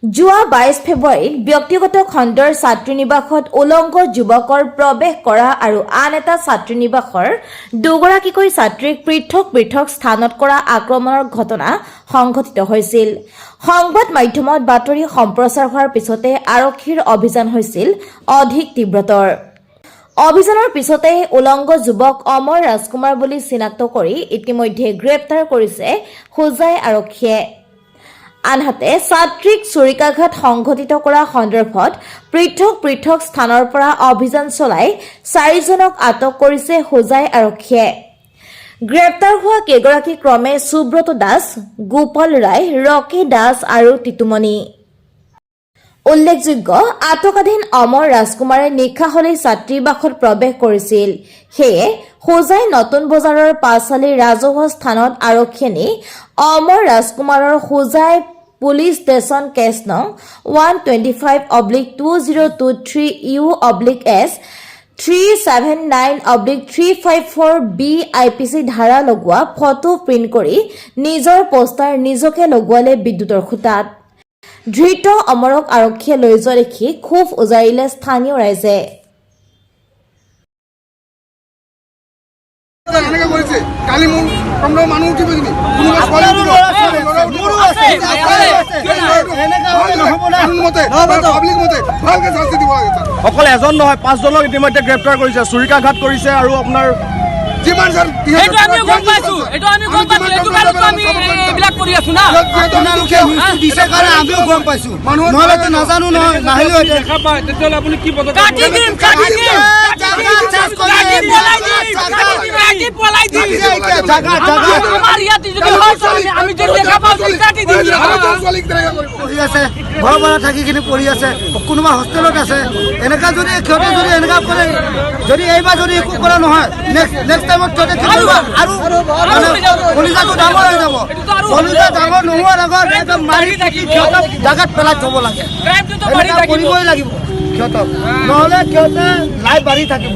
যোৱা 22 ফেব্ৰুৱাৰীত ব্যক্তিগত খণ্ডৰ ছাত্ৰীনিবাসত উলংগ যুৱকৰ প্ৰৱেশ কৰা আৰু আন এটা ছাত্ৰীনিবাসৰ দুগৰাকীকৈ ছাত্ৰীক পৃথক পৃথক স্থানত কৰা আক্ৰমণৰ ঘটনা সংঘটিত হৈছিল। সংবাদ মাধ্যমত বাতৰি সম্প্ৰচাৰ হোৱাৰ পিছতে আৰক্ষীৰ অভিযান হৈছিল অধিক তীব্ৰতৰ। অভিযানৰ পিছতে উলংগ যুৱক অমৰ ৰাজকুমাৰ বুলি চিনাক্ত কৰি ইতিমধ্যে গ্ৰেপ্তাৰ কৰিছে হোজাই আৰক্ষীয়ে। আনহাতে ছাত্ৰীক চুৰিকাঘাত সংঘটিত কৰা সন্দৰ্ভত পৃথক পৃথক স্থানৰ পৰা অভিযান চলাই 4জনক আটক কৰিছে হোজাই আৰক্ষীয়ে। গ্ৰেপ্তাৰ হোৱা কেইগৰাকী ক্ৰমে সুব্ৰত দাস, গোপাল ৰায়, ৰকি দাস আৰু টিটুমণি। উল্লেখযোগ্য, আটকাধীন অমৰ ৰাজকুমাৰে নিশা হলেই ছাত্ৰীবাসত প্ৰৱেশ কৰিছিল। সেয়ে হোজাই নতুন বজাৰৰ পাছালি ৰাজহুৱা স্থানত আৰক্ষীয়ে নি অমৰ ৰাজকুমাৰৰ হোজাই পুলিচ ষ্টেচন কেছ নং 125/2023U/S 379/354B IPC ধাৰা লগোৱা ফটো প্ৰিণ্ট কৰি নিজৰ পোষ্টাৰ নিজকে লগোৱালে বিদ্যুতৰ খুঁটাত। ধৃত অমৰক আৰক্ষীয়ে লৈ যোৱা দেখি ক্ষোভ উজাৰিলে স্থানীয় ৰাইজে। অকল এজন নহয় 5জনক ইতিমধ্যে গ্ৰেপ্তাৰ কৰিছে, চুৰিকাঘাত কৰিছে আৰু আপোনাৰ থাকিখিনি পঢ়ি আছে, কোনোবা হোষ্টেলত আছে। এনেকা যদি সিহঁতে যদি এনেকা কৰে, যদি এইবাৰ যদি একো কৰা নহয়, নেক্সট টাইমত সিহঁতে আৰু কলিজাটো ডাঙৰ হৈ যাব। কলিজা ডাঙৰ নোহোৱাৰ আগত একদম মাৰি থাকি সিহঁতক জাগাত পেলাই থব লাগে, কৰিবই লাগিব সিহঁতক, নহ'লে সিহঁতে লাইভ বাঢ়ি থাকিব।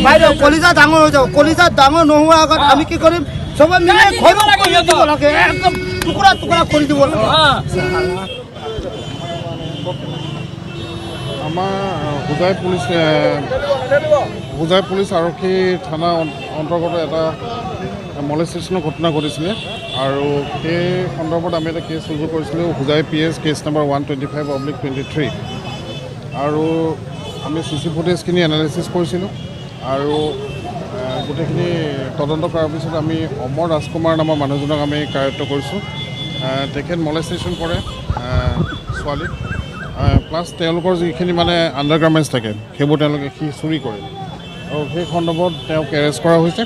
বাইদেউ কলিজা ডাঙৰ হৈ যাব, কলিজা ডাঙৰ নোহোৱাৰ আগত আমি কি কৰিম, চবে মিলি ঘৰক কৰি দিব লাগে, একদম টুকুৰা টুকুৰা কৰি দিব লাগে। আমাৰ হোজাই পুলিচ আৰক্ষী থানা অন্তৰ্গত এটা মলেষ্টেশ্যনৰ ঘটনা ঘটিছিলে আৰু সেই সন্দৰ্ভত আমি এটা কেছ ৰুজু কৰিছিলোঁ, হোজাই PS কেছ নম্বৰ 125/23। আৰু আমি CC ফুটেজখিনি এনালাইচিছ কৰিছিলোঁ আৰু গোটেইখিনি তদন্ত কৰাৰ পিছত আমি অমৰ ৰাজকুমাৰ নামৰ মানুহজনক আমি কাৰ্যত কৰিছোঁ। তেখেত মলেষ্টেশ্যন কৰে ছোৱালীক, প্লাছ তেওঁলোকৰ যিখিনি মানে আণ্ডাৰগাৰ্মেণ্টছ থাকে সেইবোৰ তেওঁলোকে চুৰি কৰে আৰু সেই সন্দৰ্ভত তেওঁক এৰেষ্ট কৰা হৈছে।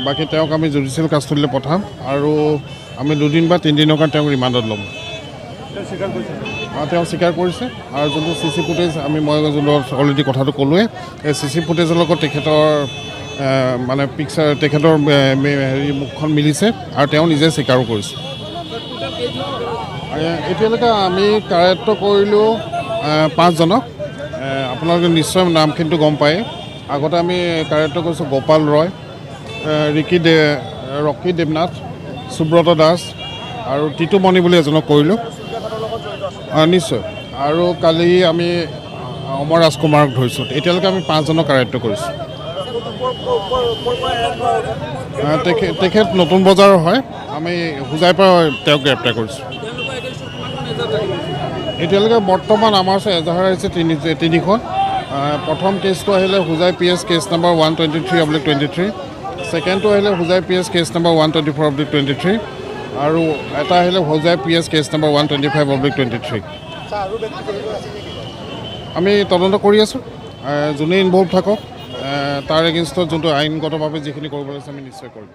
বাকী তেওঁক আমি জুডিচিয়েল কাষ্টডিলৈ পঠাম আৰু আমি 2 দিন বা 3 দিনৰ কাৰণে তেওঁক ৰিমাণ্ডত ল'ম। তেওঁ স্বীকাৰ কৰিছে আৰু যোনটো CC ফুটেজ মই যোনটো অলৰেডি কথাটো ক'লোৱে, এই CC ফুটেজৰ লগত তেখেতৰ মানে পিকচাৰ তেখেতৰ মুখখন মিলিছে আৰু তেওঁ নিজে স্বীকাৰো কৰিছে। এতিয়ালৈকে আমি কাৰ্যত কৰিলোঁ 5জনক। আপোনালোকে নিশ্চয় নামখিনিটো গম পায়। আগতে আমি কাৰ্যত কৰিছোঁ গোপাল ৰয়, ৰকি দেৱনাথ, সুব্ৰত দাস আৰু টিটুমণি বুলি এজনক কৰিলোঁ নিশ্চয়। আৰু কালি আমি অমৰ ৰাজকুমাৰক ধৰিছোঁ। এতিয়ালৈকে আমি 5জনক কাৰ্যত কৰিছোঁ। তেখেত নতুন বজাৰৰ হয়, আমি হোজাইৰ পৰা তেওঁক গ্ৰেপ্তাৰ কৰিছোঁ। এতিয়ালৈকে বৰ্তমান আমাৰ ওচৰত এজাহাৰ আহিছে 3খন। প্ৰথম কেছটো আহিলে হোজাই PS কেছ নম্বৰ 123/23, ছেকেণ্ডটো আহিলে হোজাই PS কেছ নম্বৰ 124/23 আৰু এটা আহিলে হোজাই PS কেছ নম্বৰ 125/23। আমি তদন্ত কৰি আছোঁ, যোনে ইনভল্ভ থাকক তাৰ এগেইনষ্টত যোনটো আইনগতভাৱে যিখিনি কৰিব লাগিছে আমি নিশ্চয় কৰিম।